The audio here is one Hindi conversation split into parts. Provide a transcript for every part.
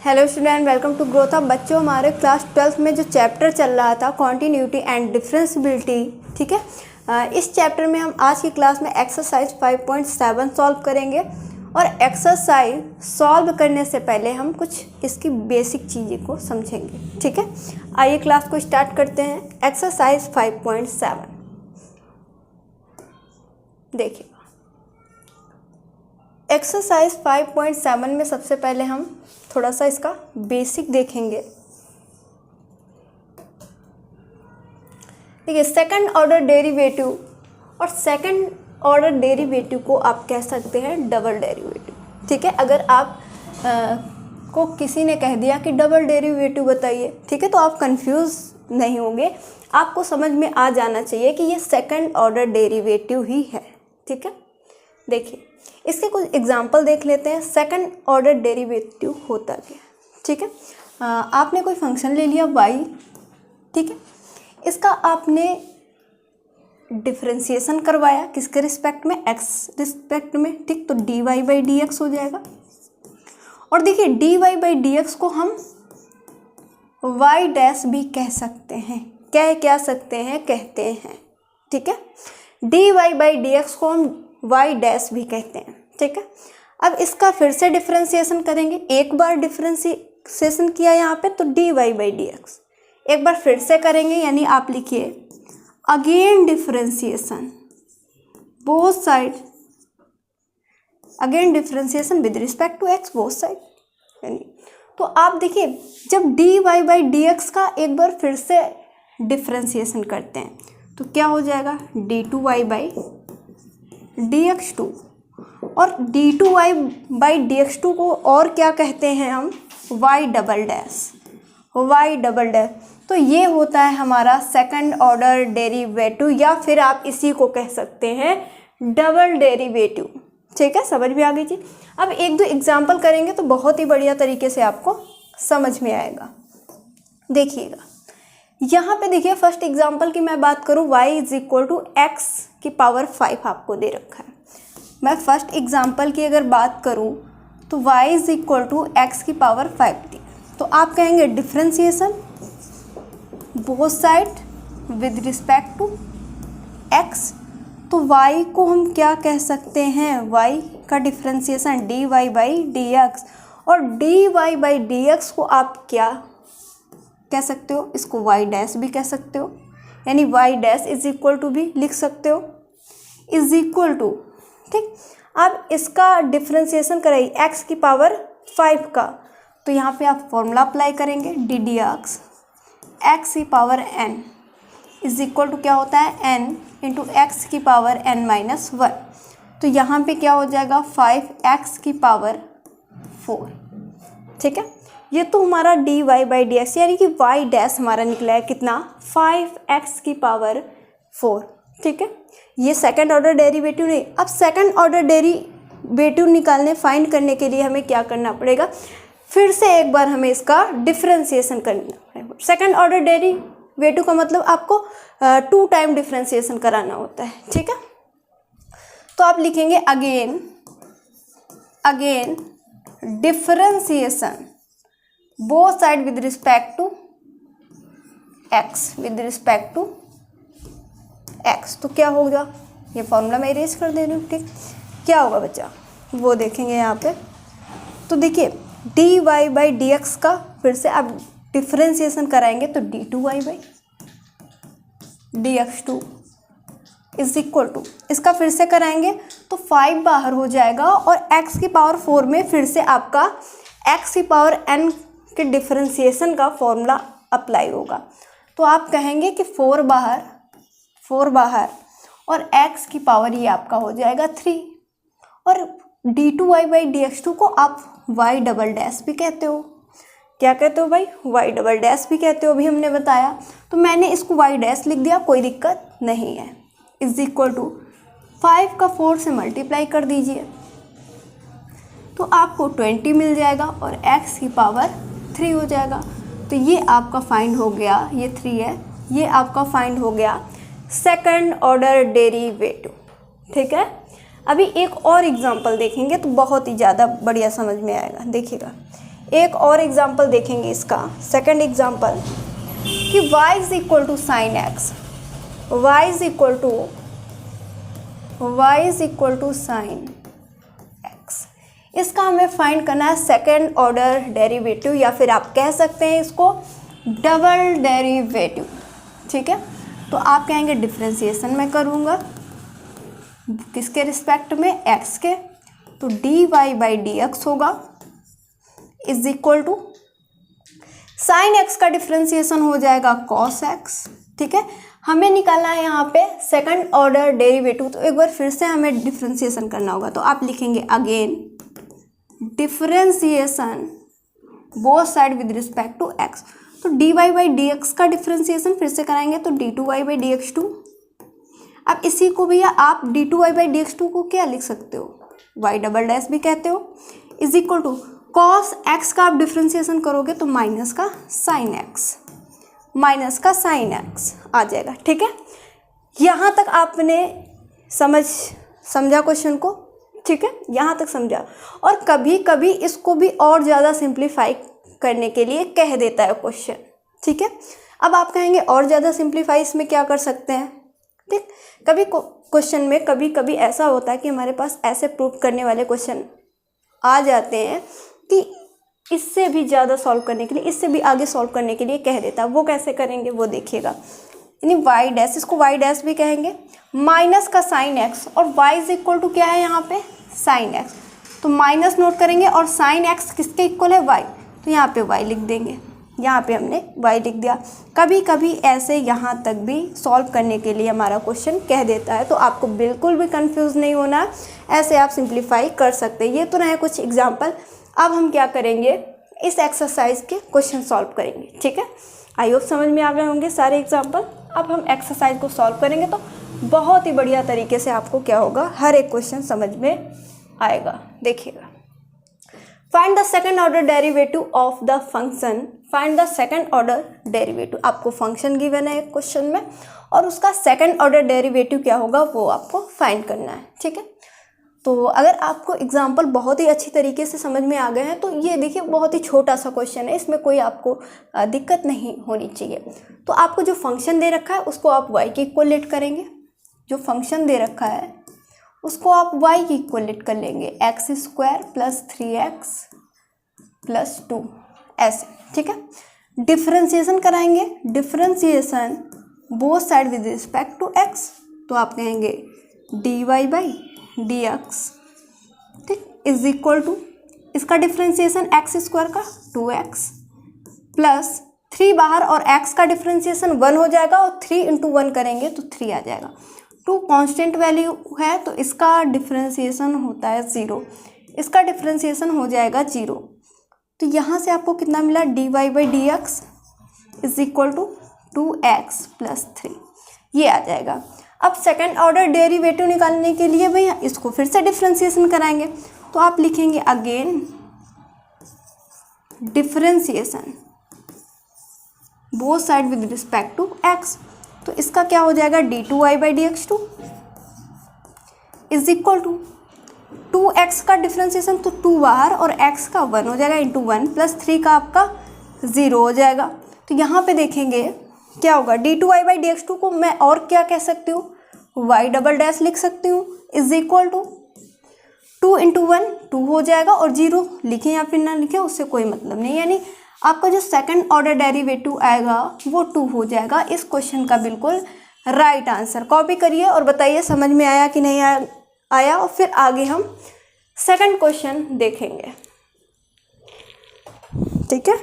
Hello student, welcome to growth. अब बच्चों, हमारे क्लास 12th में जो चैप्टर चल रहा था कॉन्टीन्यूटी एंड डिफरेंशिएबिलिटी, ठीक है, इस चैप्टर में हम आज की क्लास में एक्सरसाइज 5.7 सॉल्व करेंगे। और एक्सरसाइज सॉल्व करने से पहले हम कुछ इसकी बेसिक चीज़ें को समझेंगे, ठीक है। आइए क्लास को स्टार्ट करते हैं। एक्सरसाइज 5.7 देखिए। एक्सरसाइज 5.7 में सबसे पहले हम थोड़ा सा इसका बेसिक देखेंगे। देखिए, सेकंड ऑर्डर डेरिवेटिव, और सेकंड ऑर्डर डेरिवेटिव को आप कह सकते हैं डबल डेरिवेटिव, ठीक है। अगर आप को किसी ने कह दिया कि डबल डेरिवेटिव बताइए, ठीक है, तो आप कंफ्यूज नहीं होंगे, आपको समझ में आ जाना चाहिए कि ये सेकंड ऑर्डर डेरिवेटिव ही है, ठीक है। देखिए, इसके कुछ एग्जाम्पल देख लेते हैं। सेकंड ऑर्डर डेरिवेटिव होता क्या, ठीक है। आपने कोई फंक्शन ले लिया y, ठीक है, इसका आपने डिफरेंशिएशन करवाया किसके रिस्पेक्ट में, x रिस्पेक्ट में, ठीक। तो dy बाई डी एक्स हो जाएगा। और देखिए, dy बाई डी एक्स को हम y डैश भी कह सकते हैं, क्या सकते हैं, कहते हैं, ठीक है। dy बाई डी एक्स को हम y डैश भी कहते हैं, ठीक है। अब इसका फिर से डिफरेंशिएशन करेंगे। एक बार डिफरेंशिएशन किया यहाँ पे तो dy बाई डी एक्स, एक बार फिर से करेंगे, यानी आप लिखिए again differentiation both side, again differentiation with respect to x both side. यानी तो आप देखिए, जब dy बाई डी एक्स का एक बार फिर से डिफरेंशिएशन करते हैं तो क्या हो जाएगा, d2y बाई dx2, और d2y बाई dx2 को और क्या कहते हैं हम, y double dash, y double dash. तो ये होता है हमारा सेकंड ऑर्डर डेरिवेटिव, या फिर आप इसी को कह सकते हैं डबल डेरिवेटिव, ठीक है। समझ में आ गई जी। अब एक दो एग्जांपल करेंगे तो बहुत ही बढ़िया तरीके से आपको समझ में आएगा। देखिएगा, यहाँ पे देखिए, फर्स्ट एग्जांपल की मैं बात करूँ, y is equal to x की पावर 5 आपको दे रखा है। मैं फर्स्ट एग्जांपल की अगर बात करूँ तो y is equal to x की पावर 5 दी, तो आप कहेंगे differentiation both side with respect to x। तो y को हम क्या कह सकते हैं, y का differentiation dy by d x, और dy बाई डी एक्स को आप क्या कह सकते हो, इसको y डैश भी कह सकते हो, यानी y dash is equal to भी लिख सकते हो, इज इक्वल टू, ठीक। अब इसका डिफरेंशिएशन कराइए x की पावर 5 का, तो यहाँ पे आप फॉर्मूला अप्लाई करेंगे डी डी एक्स की power n is equal to क्या होता है, n इंटू एक्स की पावर n माइनस 1। तो यहाँ पे क्या हो जाएगा, 5x की पावर 4, ठीक है। ये तो हमारा dy बाई डी एक्स, यानी कि y डैश हमारा निकला है कितना, 5x की पावर 4, ठीक है। ये सेकंड ऑर्डर डेरिवेटिव नहीं। अब सेकंड ऑर्डर डेरिवेटिव निकालने, फाइंड करने के लिए हमें क्या करना पड़ेगा, फिर से एक बार हमें इसका डिफरेंशिएशन करना पड़ेगा। सेकंड ऑर्डर डेरिवेटिव का मतलब आपको 2 टाइम डिफरेंशिएशन कराना होता है, ठीक है। तो आप लिखेंगे again differentiation both side with respect to x, with respect to x। तो क्या होगा, ये फॉर्मूला मैं इरेज कर दे रही हूँ, ठीक। क्या होगा बच्चा, वो देखेंगे यहाँ पे। तो देखिए, dy बाई डी एक्स का फिर से आप डिफरेंशिएशन कराएंगे तो d2y by dx2 is equal to, इसका फिर से कराएंगे तो 5 बाहर हो जाएगा, और x की पावर 4 में फिर से आपका x की पावर n के डिफरेंशिएशन का फॉर्मूला अप्लाई होगा। तो आप कहेंगे कि 4 बाहर और x की पावर ये आपका हो जाएगा 3, और d2y बाई dx2 को आप y डबल डैश भी कहते हो। क्या कहते हो भाई, y डबल डैश भी कहते हो, अभी हमने बताया। तो मैंने इसको y डैश लिख दिया, कोई दिक्कत नहीं है। इज इक्वल टू 5 का 4 से मल्टीप्लाई कर दीजिए तो आपको 20 मिल जाएगा, और x की पावर 3 हो जाएगा। तो ये आपका फाइंड हो गया, ये 3 है, ये आपका फाइंड हो गया सेकंड ऑर्डर डेरिवेटिव, ठीक है। अभी एक और एग्जांपल देखेंगे तो बहुत ही ज़्यादा बढ़िया समझ में आएगा। देखिएगा, एक और एग्जाम्पल देखेंगे इसका, सेकंड एग्जाम्पल कि y is equal to sine x, y is equal to sine x. इसका हमें फाइंड करना है सेकंड ऑर्डर डेरिवेटिव, या फिर आप कह सकते हैं इसको डबल डेरिवेटिव। ठीक है, तो आप कहेंगे डिफ्रेंसिएशन मैं करूँगा किसके रिस्पेक्ट में, x के, तो dy बाई डी एक्स होगा is equal to sine x का डिफ्रेंसिएशन हो जाएगा cos x। ठीक है, हमें निकालना है यहाँ पे सेकंड ऑर्डर डेरिवेटिव, तो एक बार फिर से हमें डिफ्रेंसिएशन करना होगा। तो आप लिखेंगे again differentiation both side with respect to x। तो dy बाई डी एक्स का डिफ्रेंसिएशन फिर से कराएंगे तो d2y by d x to. अब इसी को भैया आप d2y by d x to को क्या लिख सकते हो, y डबल डैश भी कहते हो, is equal to cos x का आप डिफ्रेंसिएशन करोगे तो माइनस का साइन x आ जाएगा। ठीक है, यहाँ तक आपने समझा क्वेश्चन को। ठीक है, यहाँ तक समझा। और कभी कभी इसको भी और ज़्यादा सिंप्लीफाई करने के लिए कह देता है क्वेश्चन। ठीक है, अब आप कहेंगे और ज़्यादा सिंप्लीफाई इसमें क्या कर सकते हैं। ठीक, कभी क्वेश्चन में कभी कभी ऐसा होता है कि हमारे पास ऐसे प्रूव करने वाले क्वेश्चन आ जाते हैं कि इससे भी ज़्यादा सॉल्व करने के लिए, इससे भी आगे सॉल्व करने के लिए कह देता है। वो कैसे करेंगे वो देखिएगा, यानी वाई डैश, इसको वाई डैश भी कहेंगे, माइनस का साइन एक्स, और वाई इज इक्वल टू क्या है यहाँ पे साइन एक्स, तो माइनस नोट करेंगे और साइन एक्स किसके इक्वल है वाई, तो यहाँ पे वाई लिख देंगे। यहाँ पे हमने y लिख दिया। कभी कभी ऐसे यहाँ तक भी सॉल्व करने के लिए हमारा क्वेश्चन कह देता है, तो आपको बिल्कुल भी कंफ्यूज नहीं होना, ऐसे आप सिंप्लीफाई कर सकते हैं। ये तो रहे कुछ एग्जांपल। अब हम क्या करेंगे, इस एक्सरसाइज के क्वेश्चन सॉल्व करेंगे। ठीक है, आई होप समझ में आ गए होंगे सारे एग्जाम्पल। अब हम एक्सरसाइज को सॉल्व करेंगे तो बहुत ही बढ़िया तरीके से आपको क्या होगा, हर एक क्वेश्चन समझ में आएगा। देखिएगा, find the second order derivative of the function, find the second order derivative. आपको फंक्शन गिवन है एक क्वेश्चन में और उसका सेकंड ऑर्डर डेरिवेटिव क्या होगा वो आपको फाइंड करना है। ठीक है, तो अगर आपको एग्जाम्पल बहुत ही अच्छी तरीके से समझ में आ गए हैं तो ये देखिए बहुत ही छोटा सा क्वेश्चन है, इसमें कोई आपको दिक्कत नहीं होनी चाहिए। तो आपको जो फंक्शन दे रखा है उसको आप y की इक्वलेट करेंगे, जो फंक्शन दे रखा है उसको आप y की इक्वलेट कर लेंगे, x square plus 3x plus 2 ऐसे। ठीक है, डिफ्रेंसिएशन कराएंगे, differentiation both side with respect to x, तो आप कहेंगे dy बाई डी एक्स, ठीक, इज इक्वल टू इसका डिफ्रेंसिएशन एक्स स्क्वायर का 2x प्लस 3 बाहर और x का डिफ्रेंसिएशन 1 हो जाएगा और 3 इंटू 1 करेंगे तो 3 आ जाएगा। 2 कांस्टेंट वैल्यू है तो इसका डिफ्रेंसिएशन होता है 0, इसका डिफ्रेंसिएशन हो जाएगा 0। तो यहाँ से आपको कितना मिला, dy by d x is equal to 2x plus 3, ये आ जाएगा। अब सेकंड ऑर्डर डेरिवेटिव निकालने के लिए भैया इसको फिर से डिफ्रेंसिएशन कराएंगे, तो आप लिखेंगे again differentiation both side with respect to x, तो इसका क्या हो जाएगा, d2y by d x two is equal to 2x का डिफ्रेंसिएशन तो 2 बाहर और x का 1 हो जाएगा इंटू 1 प्लस 3 का आपका 0 हो जाएगा। तो यहाँ पे देखेंगे क्या होगा, d2y by d x to को मैं और क्या कह सकती हूँ, y डबल डैश लिख सकती हूँ इज इक्वल टू 2 इंटू 1 2 हो जाएगा और 0 लिखें या फिर ना लिखें उससे कोई मतलब नहीं, यानी आपका जो सेकंड ऑर्डर डेरिवेटिव आएगा वो 2 हो जाएगा। इस क्वेश्चन का बिल्कुल राइट आंसर। कॉपी करिए और बताइए समझ में आया कि नहीं आया, और फिर आगे हम सेकंड क्वेश्चन देखेंगे। ठीक है,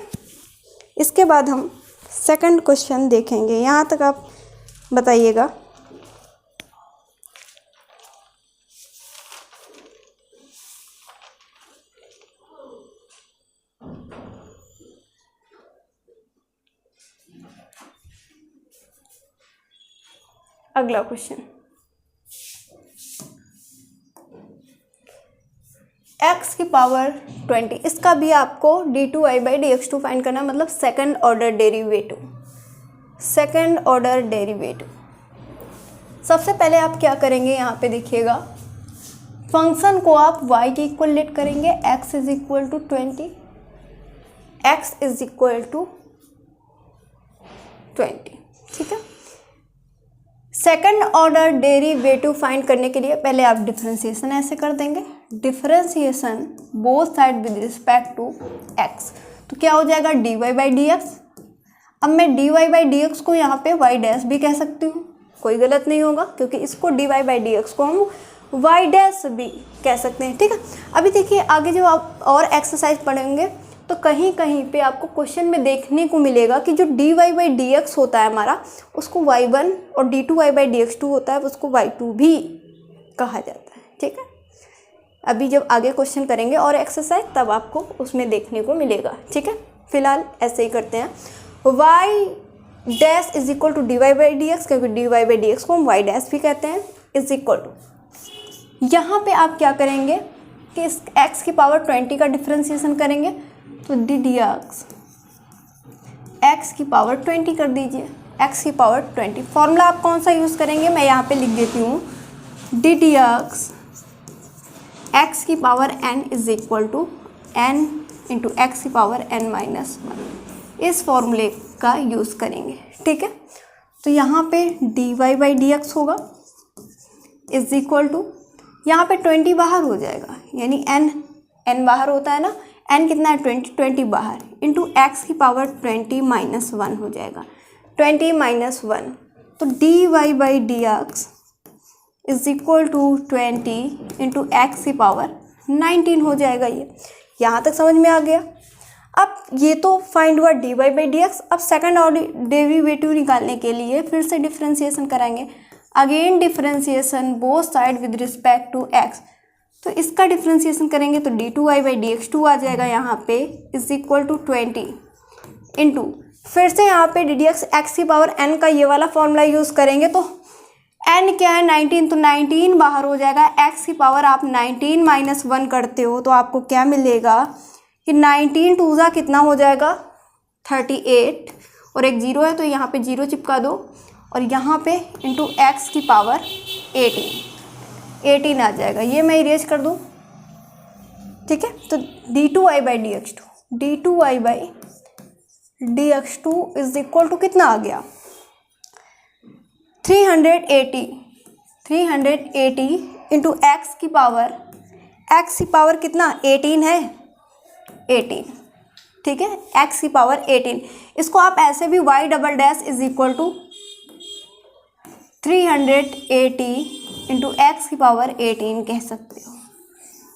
इसके बाद हम सेकंड क्वेश्चन देखेंगे। यहाँ तक आप बताइएगा। अगला क्वेश्चन, x की पावर 20, इसका भी आपको d2y by d x two find करना है, मतलब second order derivative. Second order derivative सबसे पहले आप क्या करेंगे, यहाँ पे देखिएगा फंक्शन को आप y की इक्वल लेट करेंगे, x is equal to 20 x is equal to 20। ठीक है, सेकंड ऑर्डर डेरिवेटिव फाइंड करने के लिए पहले आप डिफरेंशिएशन ऐसे कर देंगे, differentiation both side with respect to x, तो क्या हो जाएगा dy बाई डी एक्स। अब मैं dy बाई डी एक्स को यहाँ पे y डैश भी कह सकती हूँ, कोई गलत नहीं होगा, क्योंकि इसको dy बाई डी एक्स को हम y डैश भी कह सकते हैं। ठीक है, अभी देखिए आगे जब आप और एक्सरसाइज पढ़ेंगे तो कहीं कहीं पे आपको क्वेश्चन में देखने को मिलेगा कि जो dy बाई डी एक्स होता है हमारा, उसको y1 और d2y by d x to होता है उसको y2 भी कहा जाता है। ठीक है, अभी जब आगे क्वेश्चन करेंगे और एक्सरसाइज तब आपको उसमें देखने को मिलेगा। ठीक है, फिलहाल ऐसे ही करते हैं, y dash is equal to dy by d x, क्योंकि dy बाई डी एक्स को हम y डैश भी कहते हैं, इज इक्वल टू, यहाँ पे आप क्या करेंगे कि इस x की पावर 20 का डिफरेंशिएशन करेंगे, तो डी डी एक्स की पावर 20 कर दीजिए, x की पावर 20। फॉर्मूला आप कौन सा यूज़ करेंगे, मैं यहाँ पे लिख देती हूँ, डी डी एक्स की power n is equal to n into x की पावर n माइनस 1, इस फॉर्मूले का यूज़ करेंगे। ठीक है, तो यहाँ पे dy बाई डी एक्स होगा इज इक्वल टू, यहाँ पे 20 बाहर हो जाएगा, यानी n बाहर होता है ना, n कितना है 20 बाहर, इंटू एक्स की पावर 20 माइनस 1 हो जाएगा, 20 माइनस 1, तो dy by d x is equal to 20 into x की पावर 19 हो जाएगा। ये यहाँ तक समझ में आ गया। अब ये तो फाइंड हुआ dy बाई डी एक्स। अब सेकंड ऑर्डर डेरिवेटिव निकालने के लिए फिर से डिफरेंशिएशन कराएंगे, again differentiation both side with respect to x, तो इसका डिफरेंशिएशन करेंगे तो d2y by d x two आ जाएगा यहाँ पे, इज इक्वल टू 20 इंटू, फिर से यहाँ पे डी डी एक्स की पावर n का ये वाला फॉर्मूला यूज़ करेंगे, तो n क्या है 19, तो 19 बाहर हो जाएगा, x की पावर आप 19 माइनस 1 करते हो तो आपको क्या मिलेगा कि 19 टू ज़ा कितना हो जाएगा 38, और एक जीरो है तो यहाँ पे जीरो चिपका दो, और यहाँ पे इंटू एक्स की पावर 18 आ जाएगा, ये मैं इरेज कर दूँ। ठीक है, तो d2y by d x two, d2y by d x two is equal to कितना आ गया 380 इंटू एक्स की पावर कितना 18 है, 18। ठीक है, x की पावर 18, इसको आप ऐसे भी y double dash is equal to 380 into x की पावर 18 कह सकते हो।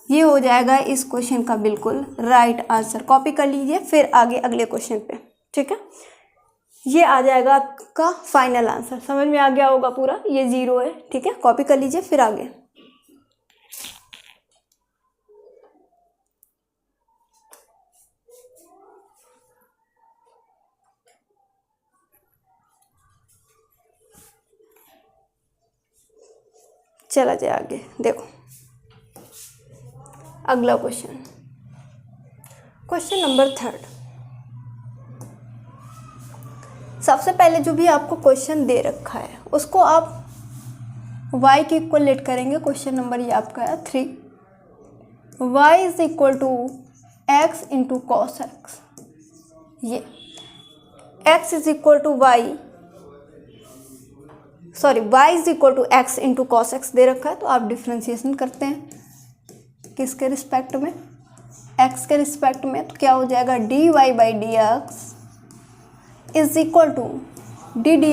ये हो जाएगा इस क्वेश्चन का बिल्कुल राइट आंसर। कॉपी कर लीजिए, फिर आगे अगले क्वेश्चन पे। ठीक है, ये आ जाएगा आपका फाइनल आंसर। समझ में आ गया होगा पूरा, ये 0 है। ठीक है, कॉपी कर लीजिए, फिर आगे। चला जाए आगे, देखो अगला क्वेश्चन, क्वेश्चन नंबर 3। सबसे पहले जो भी आपको क्वेश्चन दे रखा है उसको आप y के इक्वल लेट करेंगे। क्वेश्चन नंबर ये आपका है 3, y is equal to x into cos x. ये x is equal to y is equal to x into cos x दे रखा है, तो आप डिफ्रेंशिएशन करते हैं किसके रिस्पेक्ट में, x के रिस्पेक्ट में, तो क्या हो जाएगा dy by d x is equal to d d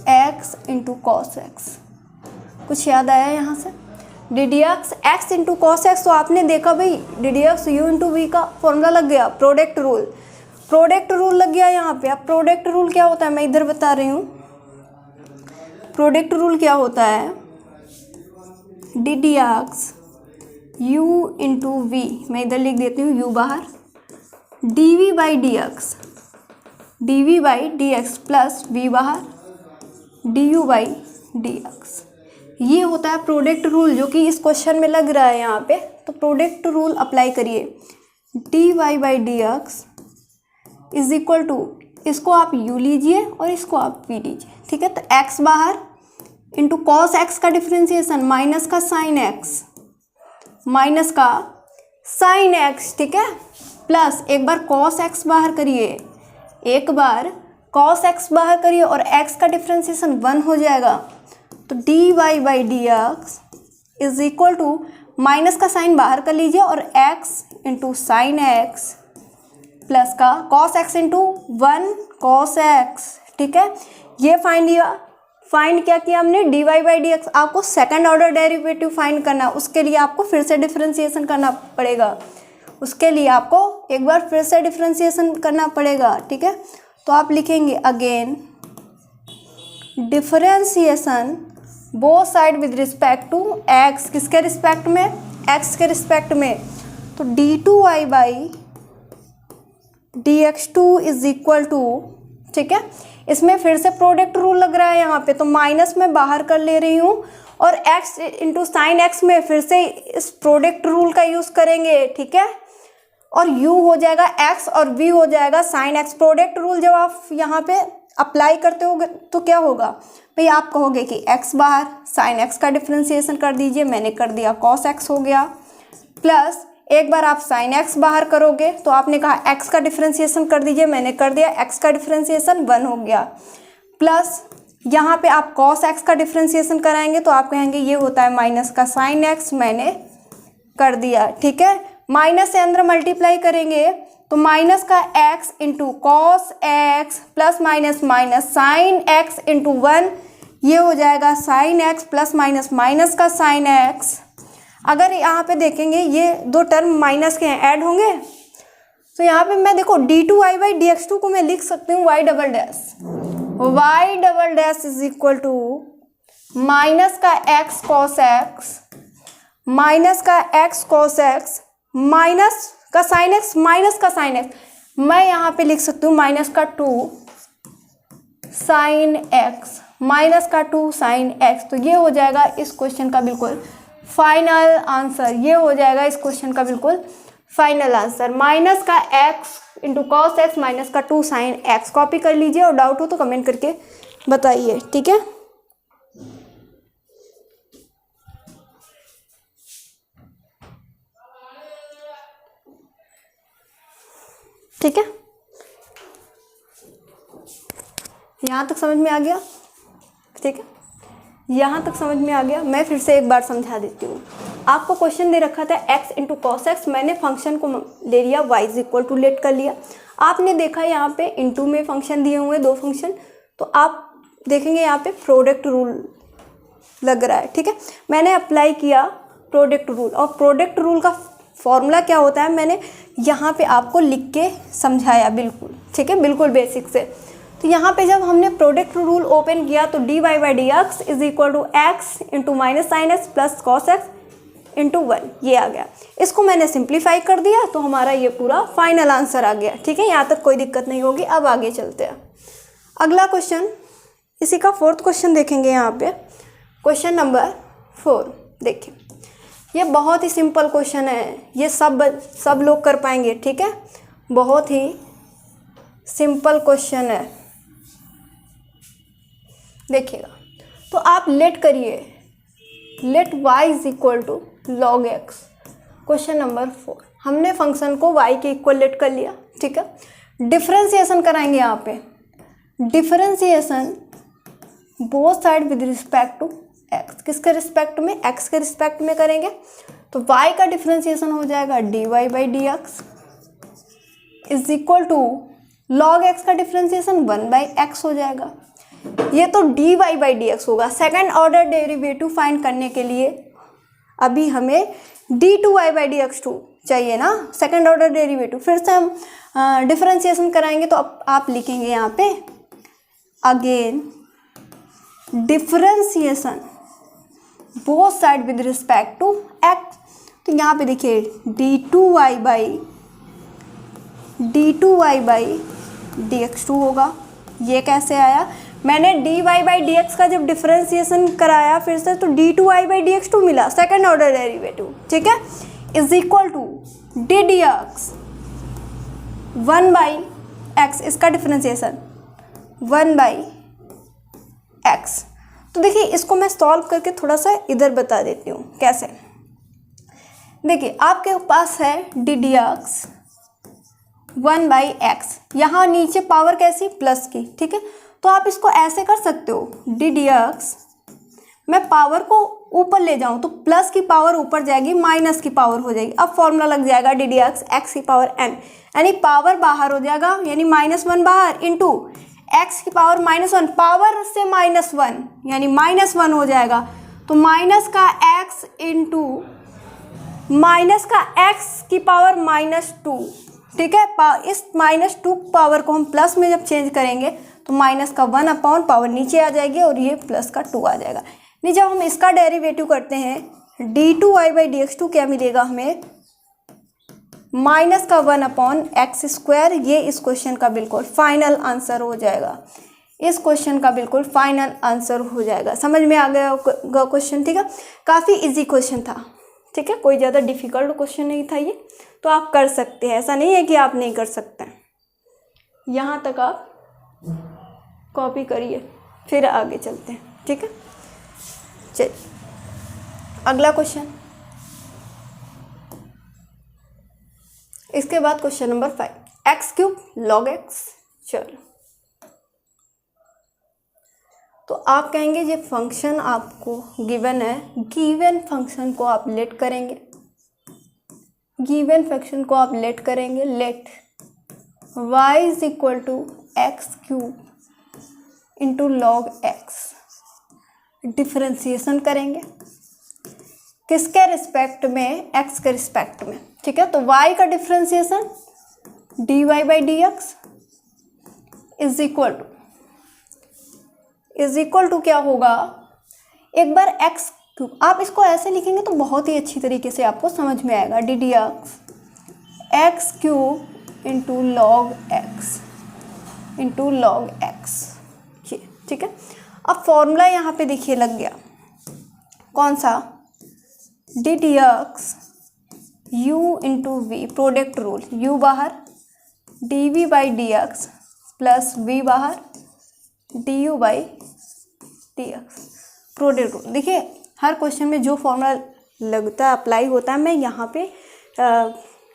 x into cos x. कुछ याद आया यहाँ से, d d x into cos x, तो आपने देखा भाई d d x u into v का फॉर्मूला लग गया, प्रोडक्ट रूल लग गया यहाँ पे। अब प्रोडक्ट रूल क्या होता है, मैं इधर बता रही हूँ। प्रोडक्ट रूल क्या होता है, d d x u into v, मैं इधर लिख देती हूँ यू बाहर, d v by d x plus v बाहर, d u by d x. ये होता है प्रोडक्ट रूल, जो कि इस क्वेश्चन में लग रहा है यहाँ पे। तो प्रोडक्ट रूल अप्लाई करिए, d y by d x is equal to, इसको आप u लीजिए और इसको आप v लीजिए। ठीक है, तो x बाहर इंटू कॉस एक्स का डिफ्रेंसिएशन माइनस का साइन एक्स, ठीक है, प्लस एक बार cos x बाहर करिए, एक बार cos x बाहर करिए और x का डिफ्रेंसिएशन 1 हो जाएगा। तो dy by d x is equal to minus का साइन बाहर कर लीजिए और x into sine x plus का cos x into 1 cos x, ठीक है। ये फाइंड क्या किया हमने, dy बाई डी एक्स। आपको सेकंड ऑर्डर डेरिवेटिव फाइंड करना है, उसके लिए आपको फिर से डिफ्रेंसिएशन करना पड़ेगा, उसके लिए आपको एक बार फिर से डिफ्रेंसिएशन करना पड़ेगा, ठीक है। तो आप लिखेंगे again differentiation both side with respect to x, किसके रिस्पेक्ट में, x के रिस्पेक्ट में। तो d2y by dx2 is equal to, ठीक है। इसमें फिर से प्रोडक्ट रूल लग रहा है यहाँ पे, तो माइनस में बाहर कर ले रही हूँ और x इंटू साइन एक्स में फिर से इस प्रोडक्ट रूल का यूज़ करेंगे, ठीक है। और u हो जाएगा x और v हो जाएगा साइन एक्स। प्रोडक्ट रूल जब आप यहाँ पे अप्लाई करते हो तो क्या होगा भाई, आप कहोगे कि x बाहर, साइन x का डिफ्रेंसिएशन कर दीजिए, मैंने कर दिया cos x हो गया, प्लस एक बार आप साइन x बाहर करोगे तो आपने कहा x का डिफ्रेंसिएशन कर दीजिए, मैंने कर दिया, x का डिफ्रेंसिएशन 1 हो गया, प्लस यहाँ पे आप cos x का डिफ्रेंसिएशन कराएंगे तो आप कहेंगे ये होता है माइनस का साइन x, मैंने कर दिया, ठीक है। माइनस से अंदर मल्टीप्लाई करेंगे तो माइनस का x into cos x plus minus minus sine x into 1, ये हो जाएगा sine x plus minus minus का साइन x। अगर यहाँ पे देखेंगे ये दो टर्म माइनस के हैं, ऐड होंगे, तो यहाँ पे मैं देखो d2y बाई dx2 को मैं लिख सकती हूँ y double dash is equal to minus का x कॉस एक्स माइनस का x कॉस एक्स माइनस का साइन एक्स माइनस का साइन एक्स, मैं यहाँ पे लिख सकती हूँ माइनस का 2 साइन एक्स माइनस का 2 साइन एक्स। तो ये हो जाएगा इस क्वेश्चन का बिल्कुल फाइनल आंसर, ये हो जाएगा इस क्वेश्चन का बिल्कुल फाइनल आंसर, माइनस का x into cos x minus का 2 साइन एक्स। कॉपी कर लीजिए और डाउट हो तो कमेंट करके बताइए, ठीक है। ठीक है, यहाँ तक समझ में आ गया, ठीक है, यहाँ तक समझ में आ गया। मैं फिर से एक बार समझा देती हूँ। आपको क्वेश्चन दे रखा था x इंटू कॉस एक्स, मैंने फंक्शन को ले लिया y is equal to let कर लिया। आपने देखा यहाँ पे इनटू में फंक्शन दिए हुए 2 फंक्शन, तो आप देखेंगे यहाँ पे प्रोडक्ट रूल लग रहा है, ठीक है। मैंने अप्लाई किया प्रोडक्ट रूल, और प्रोडक्ट रूल का फॉर्मूला क्या होता है मैंने यहाँ पे आपको लिख के समझाया बिल्कुल, ठीक है, बिल्कुल बेसिक से। तो यहाँ पे जब हमने प्रोडक्ट रूल ओपन किया तो dy by d x is equal to x into minus sine x plus cos x into 1, ये आ गया। इसको मैंने सिंप्लीफाई कर दिया तो हमारा ये पूरा फाइनल आंसर आ गया, ठीक है। यहाँ तक कोई दिक्कत नहीं होगी। अब आगे चलते हैं, अगला क्वेश्चन, इसी का 4th क्वेश्चन देखेंगे। यहाँ पे क्वेश्चन नंबर 4 देखिए, ये बहुत ही सिंपल क्वेश्चन है, ये सब लोग कर पाएंगे, ठीक है। बहुत ही सिंपल क्वेश्चन है, देखिएगा। तो आप लेट करिए, let y is equal to log x। Question number 4, हमने फंक्शन को y के इक्वल लेट कर लिया, ठीक है। डिफरेंशिएशन कराएंगे यहाँ पे, differentiation both side with respect to x, किसके रिस्पेक्ट में, x के रिस्पेक्ट में करेंगे। तो y का डिफरेंशिएशन हो जाएगा dy by d x is equal to log x का डिफरेंशिएशन 1 बाई एक्स हो जाएगा। ये तो dy बाई डी एक्स होगा। सेकेंड ऑर्डर डेरिवेटिव फाइंड करने के लिए अभी हमें d2y बाई डी एक्स 2 चाहिए ना, सेकेंड ऑर्डर डेरिवेटिव। फिर से हम डिफरेंशिएशन कराएंगे तो आप लिखेंगे यहाँ पे again differentiation both side with respect to x। तो यहाँ पे देखिए d2y बाई डी एक्स 2 होगा। ये कैसे आया, मैंने dy बाई डी एक्स का जब डिफरेंशिएशन कराया फिर से तो d2y बाई डी एक्स 2 मिला, सेकेंड ऑर्डर डेरिवेटिव, ठीक है, is equal to d d x 1 by x, इसका डिफरेंशिएशन 1 बाई एक्स। तो देखिए इसको मैं सॉल्व करके थोड़ा सा इधर बता देती हूँ कैसे। देखिए आपके पास है डी डी एक्स 1/x, यहाँ नीचे पावर कैसी, प्लस की, ठीक है। तो आप इसको ऐसे कर सकते हो, डी डी एक्स, मैं पावर को ऊपर ले जाऊँ तो प्लस की पावर ऊपर जाएगी, माइनस की पावर हो जाएगी। अब फॉर्मूला लग जाएगा डी डी एक्स एक्स की पावर n, यानी पावर बाहर हो जाएगा, यानी -1 बाहर इंटू एक्स की पावर -1, पावर से -1 यानी -1 हो जाएगा। तो माइनस का x इंटू माइनस का x की पावर -2, ठीक है। इस -2 पावर को हम प्लस में जब चेंज करेंगे तो माइनस का 1 अपॉन पावर नीचे आ जाएगी और ये प्लस का 2 आ जाएगा। नहीं, जब हम इसका डेरिवेटिव करते हैं d2y/dx2 क्या मिलेगा हमें, माइनस का 1 अपॉन x²। ये इस क्वेश्चन का बिल्कुल फाइनल आंसर हो जाएगा, इस क्वेश्चन का बिल्कुल फाइनल आंसर हो जाएगा। समझ में आ गया क्वेश्चन, ठीक है। काफ़ी इजी क्वेश्चन था, ठीक है, कोई ज़्यादा डिफिकल्ट क्वेश्चन नहीं था ये, तो आप कर सकते हैं, ऐसा नहीं है कि आप नहीं कर सकते हैं। यहाँ तक आप कॉपी करिए, फिर आगे चलते हैं, ठीक है। चलिए अगला क्वेश्चन, इसके बाद question number 5, x³ log x। चलो, तो आप कहेंगे ये फंक्शन आपको गिवन है, गिवन फंक्शन को आप लेट करेंगे, गिवन फंक्शन को आप लेट करेंगे, let y is equal to x³ into log x, differentiation करेंगे किसके रिस्पेक्ट में, x के रिस्पेक्ट में, ठीक है। तो y का differentiation dy/dx is equal to क्या होगा, एक बार x³, आप इसको ऐसे लिखेंगे तो बहुत ही अच्छी तरीके से आपको समझ में आएगा, D D x³ into log x, ठीक है। अब फॉर्मूला यहाँ पे देखिए लग गया, कौन सा, d d x u into v, product rule, u बाहर, dv/dx प्लस v बाहर, du/dx, प्रोडक्ट रूल। देखिए हर क्वेश्चन में जो फॉर्मूला लगता है, अप्लाई होता है, मैं यहाँ पे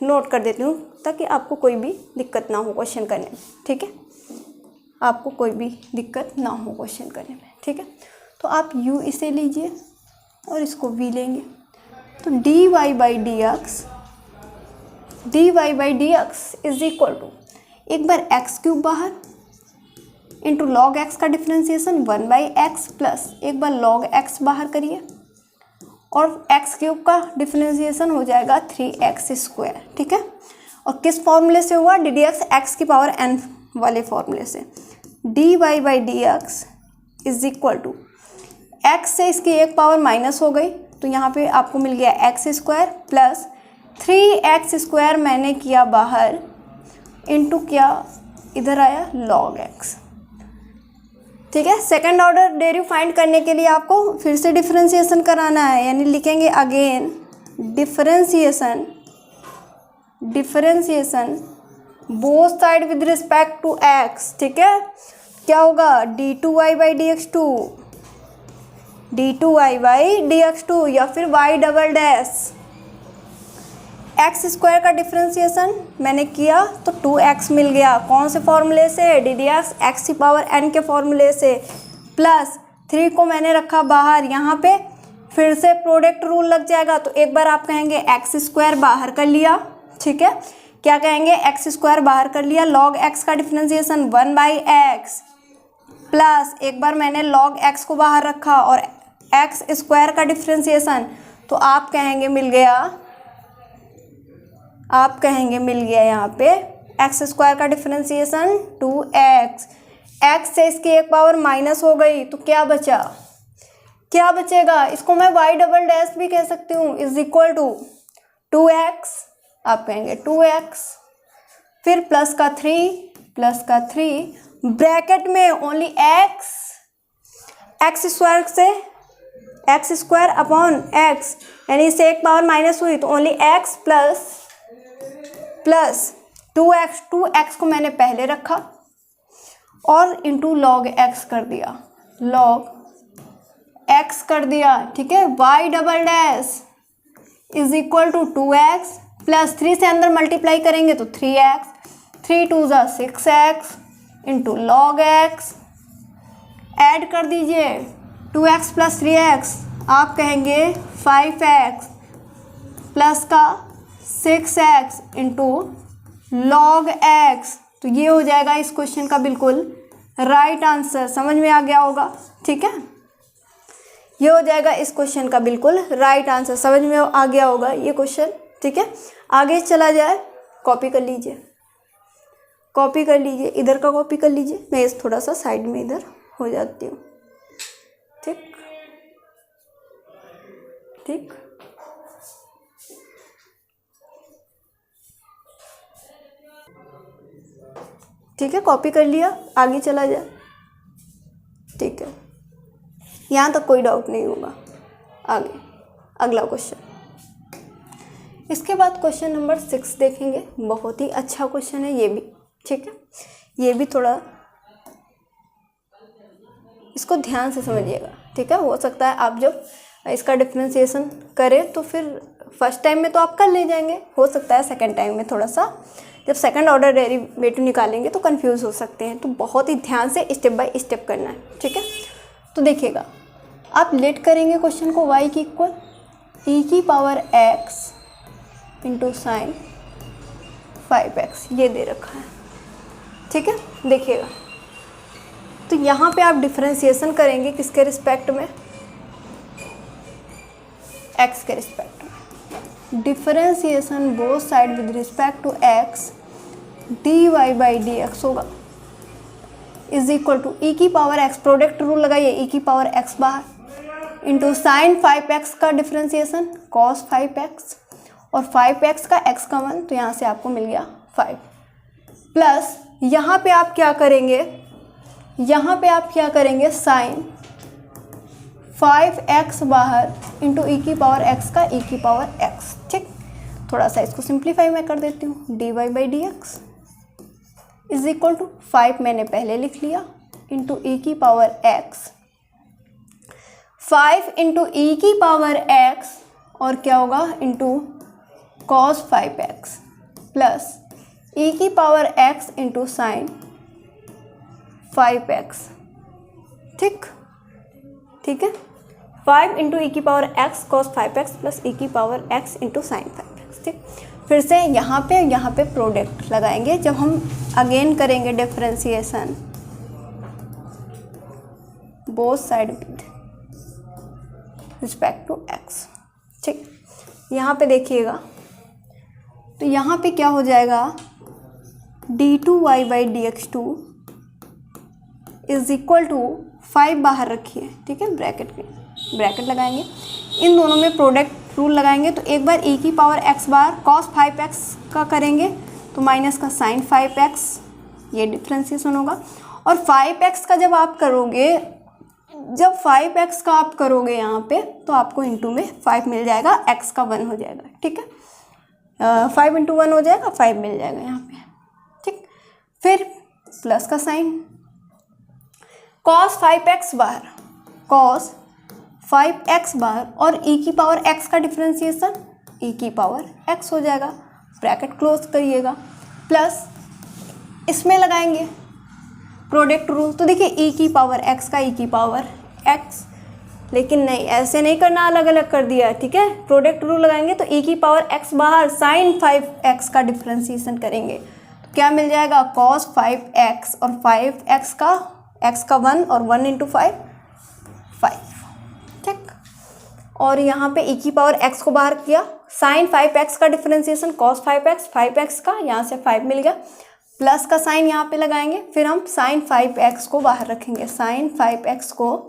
नोट कर देती हूँ ताकि आपको कोई भी दिक्कत ना हो क्वेश्चन करने में, ठीक है, आपको कोई भी दिक्कत ना हो क्वेश्चन करने में, ठीक है। तो आप u इसे लीजिए और इसको v लेंगे, तो dy/dx इज इक्वल टू, एक बार x³ बाहर इंटू लॉग x का डिफरेंशिएशन 1/x प्लस एक बार log x बाहर करिए और x³ का डिफरेंशिएशन हो जाएगा 3x², ठीक है। और किस फॉर्मूले से हुआ, डी डी एक्स एक्स की पावर n वाले फॉर्मूले से, dy/dx is equal to, x से इसकी एक पावर माइनस हो गई तो यहाँ पे आपको मिल गया x² प्लस 3x² मैंने किया बाहर इंटू क्या, इधर आया log x, ठीक है। सेकंड ऑर्डर डेरिवेटिव फाइंड करने के लिए आपको फिर से डिफरेंशिएशन कराना है, यानी लिखेंगे again differentiation both side with respect to x, ठीक है। क्या होगा, d2y/dx2 या फिर y डबल x² का डिफरेंशिएशन मैंने किया तो 2x मिल गया, कौन से फॉर्मूले से, डी डी एक्स एक्स की पावर n के फॉर्मूले से, प्लस 3 को मैंने रखा बाहर, यहाँ पे फिर से प्रोडक्ट रूल लग जाएगा। तो एक बार आप कहेंगे x² बाहर कर लिया, ठीक है, क्या कहेंगे, x² बाहर कर लिया, log x का डिफरेंशिएशन 1/x प्लस एक बार मैंने log x को बाहर रखा और x² का डिफरेंशिएशन, तो आप कहेंगे मिल गया यहाँ पे x² का डिफरेंशिएशन 2x, x से इसकी एक पावर माइनस हो गई तो क्या बचेगा, इसको मैं y डबल डैश भी कह सकती हूँ, इज इक्वल टू 2x, आप कहेंगे 2x, फिर प्लस का 3 ब्रैकेट में ओनली x² से x² अपॉन x, यानी इससे एक पावर माइनस हुई तो ओनली x प्लस 2x को मैंने पहले रखा और इंटू log x कर दिया, ठीक है। y double dash is equal to 2x plus 3 से अंदर मल्टीप्लाई करेंगे तो 3x 3 2 ज़ा 6x into log x, add कर दीजिए 2x प्लस 3x, आप कहेंगे 5x प्लस का 6x इंटू लॉग एक्स। तो ये हो जाएगा इस क्वेश्चन का बिल्कुल राइट आंसर। समझ में आ गया होगा, ठीक है। ये हो जाएगा इस क्वेश्चन का बिल्कुल राइट आंसर, समझ में आ गया होगा ये क्वेश्चन, ठीक है। आगे चला जाए, कॉपी कर लीजिए, कॉपी कर लीजिए, इधर का कॉपी कर लीजिए, मैं इस थोड़ा सा साइड में इधर हो जाती हूँ, ठीक ठीक। ठीक है, कॉपी कर लिया, आगे चला जाए, ठीक है। यहाँ तक कोई डाउट नहीं होगा। आगे अगला क्वेश्चन, इसके बाद क्वेश्चन नंबर 6 देखेंगे। बहुत ही अच्छा क्वेश्चन है ये भी, ठीक है। ये भी थोड़ा इसको ध्यान से समझिएगा, ठीक है। हो सकता है आप जब इसका डिफ्रेंशिएशन करें तो फिर फर्स्ट टाइम में तो आप कर ले जाएंगे, हो सकता है सेकंड टाइम में थोड़ा सा जब सेकंड ऑर्डर डेरिवेटिव निकालेंगे तो कंफ्यूज हो सकते हैं। तो बहुत ही ध्यान से स्टेप बाय स्टेप करना है, ठीक है। तो देखिएगा, आप लेट करेंगे क्वेश्चन को y की इक्वल e की power x into sine 5x, ये दे रखा है, ठीक है। देखिएगा, तो यहाँ पे आप डिफरेंशिएशन करेंगे किसके रिस्पेक्ट में, x के रिस्पेक्ट में। Differentiation both side with respect to x dy by dx होगा इज इक्वल टू e की पावर x, प्रोडक्ट रूल लगाइए, e की पावर x बाहर इंटू साइन 5x का डिफरेंशिएशन cos 5x और 5x का x का 1, तो यहाँ से आपको मिल गया 5 प्लस यहाँ पे आप क्या करेंगे, यहाँ पे आप क्या करेंगे साइन 5x बाहर इंटू ई की पावर x का e की पावर x, ठीक। थोड़ा सा इसको सिंप्लीफाई मैं कर देती हूँ, dy by d x is equal to 5 मैंने पहले लिख लिया इंटू ई की पावर x, 5 इंटू ई की पावर x और क्या होगा into cos 5x plus e की power x into sine 5x, ठीक ठीक है। 5 इंटू ई की power x cos 5x plus e की power x into sine 5x, ठीक। फिर से यहाँ पे प्रोडक्ट लगाएंगे जब हम अगेन करेंगे differentiation both side with respect to x, ठीक। यहाँ पे देखिएगा, तो यहाँ पे क्या हो जाएगा d2y by dx2 is equal to 5 बाहर रखिए, ठीक है, ब्रैकेट लगाएंगे, इन दोनों में प्रोडक्ट रूल लगाएंगे। तो एक बार e की पावर x बार cos 5x का करेंगे तो माइनस का साइन 5x, ये डिफ्रेंशिएशन होगा। और 5x का जब आप करोगे, जब 5x का आप करोगे यहाँ पे तो आपको इंटू में 5 मिल जाएगा, x का 1 हो जाएगा, ठीक है। 5 इंटू 1 हो जाएगा, 5 मिल जाएगा यहाँ पे, ठीक। फिर प्लस का साइन cos 5x बाहर, cos 5x बाहर और e की पावर x का डिफरेंशिएशन e की पावर x हो जाएगा, ब्रैकेट क्लोज करिएगा, प्लस इसमें लगाएंगे प्रोडक्ट रूल। तो देखिए e की पावर x का e की पावर x, लेकिन नहीं, ऐसे नहीं करना, अलग अलग कर दिया है, ठीक है। प्रोडक्ट रूल लगाएंगे तो e की पावर x बाहर साइन 5x का डिफरेंशिएशन करेंगे तो क्या मिल जाएगा cos 5x और 5x का x का 1 और 1 इंटू 5, ठीक। और यहाँ पे e की पावर x को बाहर किया, साइन 5x का डिफरेंशिएशन cos 5x का, यहाँ से 5 मिल गया, प्लस का साइन यहाँ पे लगाएंगे, फिर हम साइन 5x को बाहर रखेंगे, साइन 5x को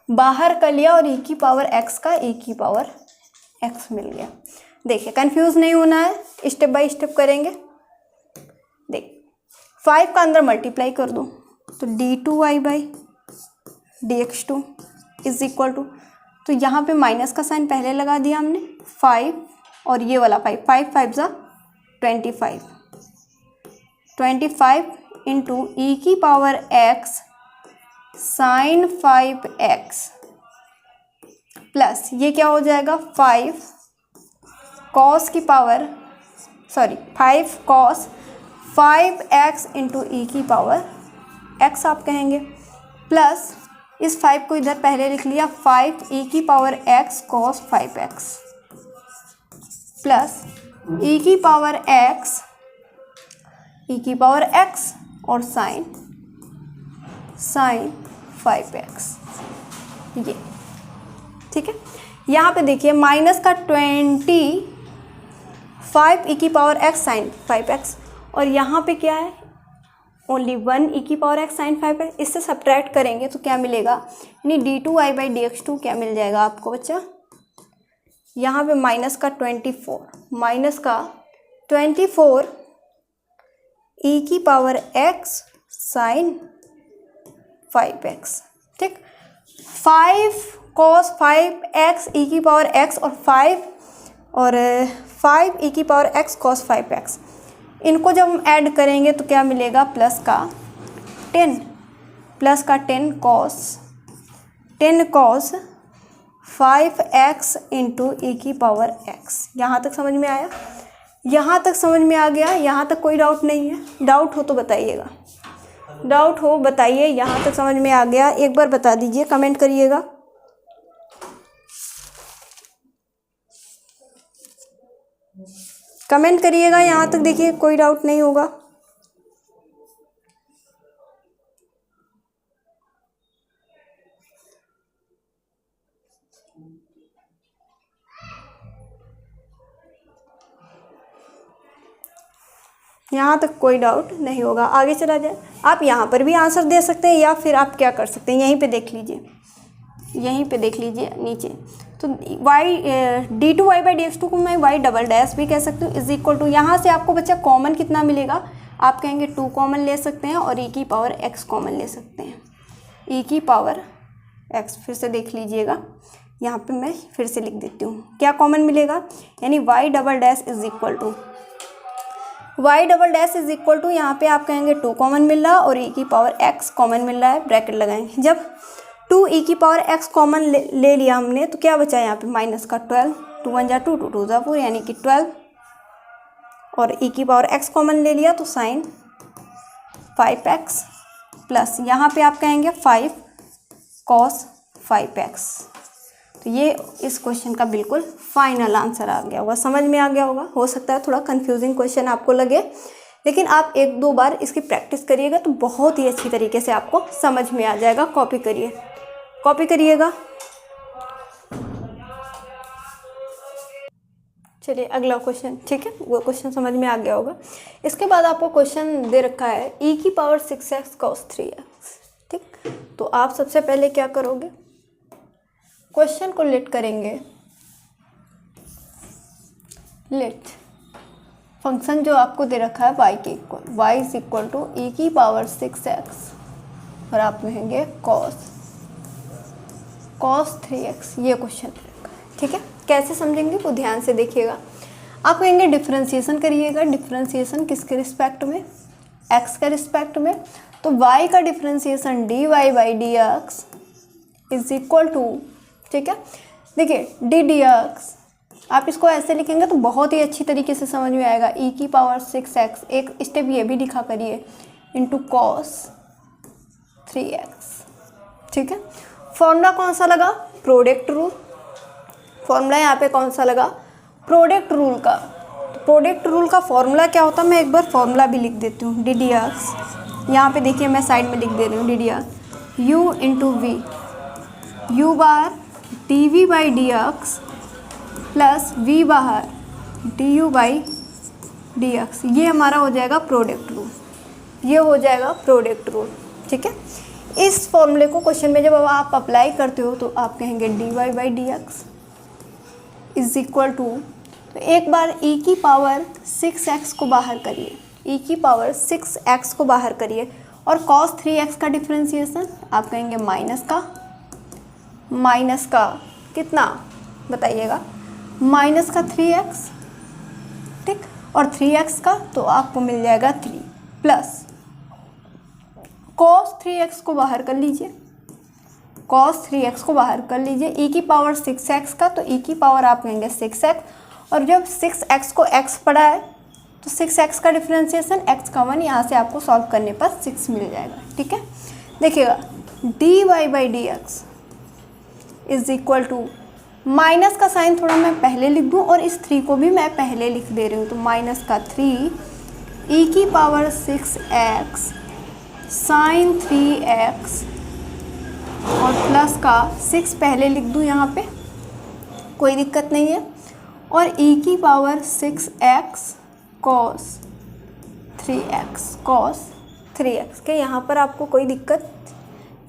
बाहर कर लिया और e की पावर x का e की पावर x मिल गया। देखिए कंफ्यूज नहीं होना है, स्टेप बाय स्टेप करेंगे। देख 5 का अंदर मल्टीप्लाई कर दो तो d2y by dx2 is equal to, तो यहाँ पे माइनस का साइन पहले लगा दिया हमने, 5 और ये वाला 5, 5 5 जा 25 इंटू ई की power x sign 5x plus ये क्या हो जाएगा 5 cos की power 5 cos 5x into e की पावर x आप कहेंगे, प्लस इस 5 को इधर पहले लिख लिया 5 ई की power x cos 5x plus e की पावर x और साइन 5x, ये ठीक है। यहाँ पे देखिए माइनस का 25 ई की पावर x साइन 5x और यहाँ पे क्या है ओनली 1 ई की पावर x साइन 5x। इससे सब्ट्रैक्ट करेंगे तो क्या मिलेगा, यानी d2y/dx2 क्या मिल जाएगा आपको बच्चा, यहाँ पे माइनस का 24 ई की पावर x साइन 5x, ठीक। 5 cos 5x ई की पावर x और 5 ई की पावर x cos 5x, इनको जब हम ऐड करेंगे तो क्या मिलेगा, प्लस का 10 cos 5x इंटू ई की पावर x। यहाँ तक समझ में आया, यहाँ तक समझ में आ गया, यहाँ तक कोई डाउट नहीं है, डाउट हो तो बताइएगा, डाउट हो बताइए। यहाँ तक समझ में आ गया एक बार बता दीजिए, कमेंट करिएगा। कमेंट करिएगा, यहाँ तक देखिए कोई डाउट नहीं होगा। यहाँ तक कोई डाउट नहीं होगा, आगे चला जाए। आप यहाँ पर भी आंसर दे सकते हैं या फिर आप क्या कर सकते हैं, यहीं पे देख लीजिए, यहीं पे देख लीजिए नीचे। तो d2y/dx2 को मैं y डबल डैश भी कह सकती हूँ, इज इक्वल टू, यहाँ से आपको बच्चा कॉमन कितना मिलेगा, आप कहेंगे 2 कॉमन ले सकते हैं और e की पावर x कॉमन ले सकते हैं, e की पावर x। फिर से देख लीजिएगा, यहाँ पे मैं फिर से लिख देती हूँ, क्या कॉमन मिलेगा, यानी y double dash is equal to यहाँ पे आप कहेंगे 2 कॉमन मिल रहा और e की पावर x कॉमन मिल रहा है, ब्रैकेट लगाएंगे। जब 2 ई की पावर x कॉमन ले लिया हमने तो क्या बचा यहाँ पे, माइनस का 12, 2 1 जा 2, 2 2 जा 4 यानी कि 12, और e की पावर x कॉमन ले लिया तो साइन 5x प्लस यहाँ पे आप कहेंगे 5 cos 5x। तो ये इस क्वेश्चन का बिल्कुल फाइनल आंसर आ गया होगा, समझ में आ गया होगा। हो सकता है थोड़ा कंफ्यूजिंग क्वेश्चन आपको लगे, लेकिन आप 1-2 बार इसकी प्रैक्टिस करिएगा तो बहुत ही अच्छी तरीके से आपको समझ में आ जाएगा। कॉपी करिएगा। चलिए अगला क्वेश्चन, ठीक है, वो क्वेश्चन समझ में आ गया होगा। इसके बाद आपको क्वेश्चन दे रखा है e की पावर 6x cos 3x, ठीक। तो आप सबसे पहले क्या करोगे, क्वेश्चन को लेट करेंगे, लेट फंक्शन जो आपको दे रखा है y के equal, y is equal to e की पावर 6x और आप कहेंगे cos 3x, ये क्वेश्चन दे रखा है, ठीक है। कैसे समझेंगे वो ध्यान से देखिएगा। आप कहेंगे डिफरेंशिएशन करिएगा, डिफरेंशिएशन किसके रिस्पेक्ट में, x के रिस्पेक्ट में। तो y का differentiation dy/dx is equal to, ठीक है, देखिए ddx, आप इसको ऐसे लिखेंगे तो बहुत ही अच्छी तरीके से समझ में आएगा। e की पावर 6x, एक स्टेप ये भी लिखा करिए, इंटू cos 3x, ठीक है। फॉर्मूला कौन सा लगा, प्रोडक्ट रूल। फॉर्मूला यहाँ पे कौन सा लगा, प्रोडक्ट रूल का। तो प्रोडक्ट रूल का फॉर्मूला क्या होता है, मैं एक बार फॉर्मूला भी लिख देती हूँ, ddx, यहाँ पे देखिए मैं साइड में लिख दे रही हूँ, ddx u into v, u बार dv/dx प्लस v बाहर du/dx, ये हमारा हो जाएगा प्रोडक्ट रूल, ये हो जाएगा प्रोडक्ट रूल, ठीक है। इस फॉर्मूले को क्वेश्चन में जब आप अप्लाई करते हो तो आप कहेंगे dy/dx इज इक्वल टू, तो एक बार e की पावर 6x को बाहर करिए, e की पावर 6x को बाहर करिए और cos 3x का डिफरेंशिएशन आप कहेंगे माइनस का कितना बताइएगा, माइनस का 3x, ठीक, और 3x का तो आपको मिल जाएगा 3 प्लस cos 3x को बाहर कर लीजिए, cos 3x को बाहर कर लीजिए, e की पावर 6x का तो e की पावर आप कहेंगे 6x, और जब 6x को x पड़ा है तो 6x का डिफ्रेंसिएशन x का 1 यहाँ से आपको सॉल्व करने पर 6 मिल जाएगा। ठीक है, देखिएगा dy/dx is equal to, minus का साइन थोड़ा मैं पहले लिख दूँ और इस 3 को भी मैं पहले लिख दे रही हूँ। तो माइनस का 3 e⁻6x साइन 3x और प्लस का 6 पहले लिख दूँ यहाँ पे, कोई दिक्कत नहीं है, और e⁻6x cos 3x के यहाँ पर आपको कोई दिक्कत,